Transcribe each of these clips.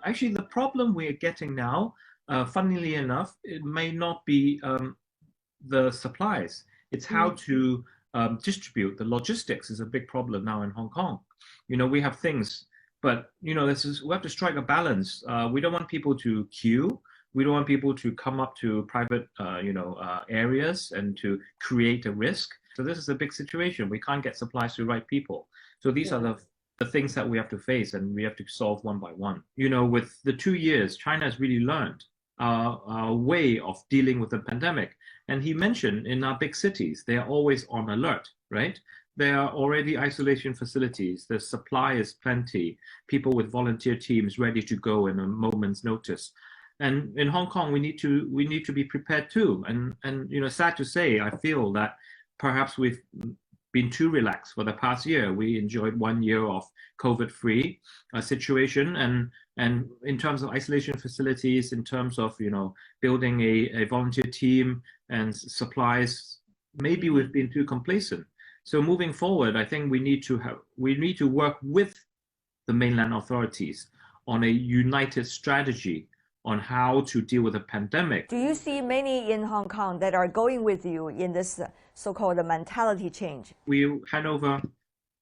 Actually, the problem we're getting now, funnily enough, it may not be the supplies. It's how to distribute. The logistics is a big problem now in Hong Kong. We have things, but we have to strike a balance. We don't want people to queue. We don't want people to come up to private, areas and to create a risk. So this is a big situation. We can't get supplies to the right people. So these are the things that we have to face, and we have to solve one by one. With the 2 years, China has really learned our way of dealing with the pandemic. And he mentioned in our big cities, they are always on alert, right? There are already isolation facilities. The supply is plenty. People with volunteer teams ready to go in a moment's notice. And in Hong Kong, we need to be prepared too. And sad to say, I feel that perhaps we've been too relaxed for the past year. We enjoyed 1 year of COVID-free situation, and in terms of isolation facilities, in terms of building a volunteer team and supplies, maybe we've been too complacent. So moving forward, I think we need to work with the mainland authorities on a united strategy on how to deal with the pandemic. Do you see many in Hong Kong that are going with you in this so-called mentality change? We had over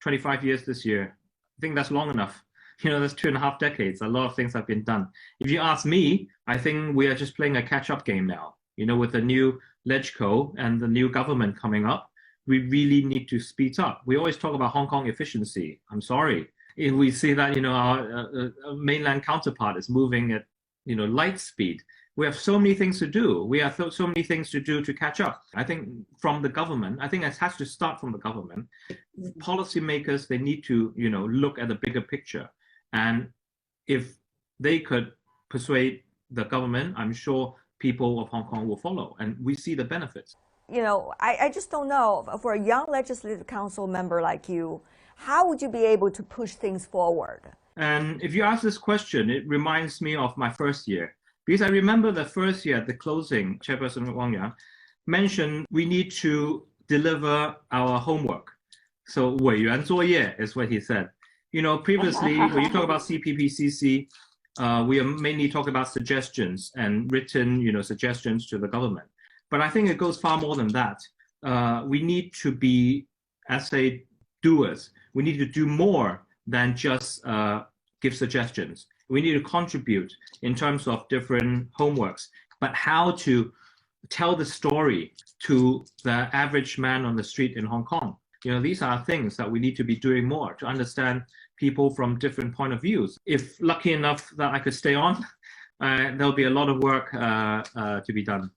25 years this year. I think that's long enough. That's 2.5 decades. A lot of things have been done. If you ask me, I think we are just playing a catch-up game now. With the new LegCo and the new government coming up, we really need to speed up. We always talk about Hong Kong efficiency. I'm sorry. If we see that, our mainland counterpart is moving at light speed. We have so many things to do. We have so many things to do to catch up. I think from the government, I think it has to start from the government. Policymakers, they need to, look at the bigger picture. And if they could persuade the government, I'm sure people of Hong Kong will follow. And we see the benefits. I just don't know, for a young legislative council member like you, how would you be able to push things forward? And if you ask this question, it reminds me of my first year. Because I remember the first year at the closing, Chairperson Wang Yang mentioned we need to deliver our homework. So 委员作业 is what he said. Previously, when you talk about CPPCC, we are mainly talking about suggestions and written, suggestions to the government. But I think it goes far more than that. We need to be, as say, doers. We need to do more than just give suggestions. We need to contribute in terms of different homeworks, but how to tell the story to the average man on the street in Hong Kong. These are things that we need to be doing more to understand people from different point of views. If lucky enough that I could stay on, there'll be a lot of work to be done.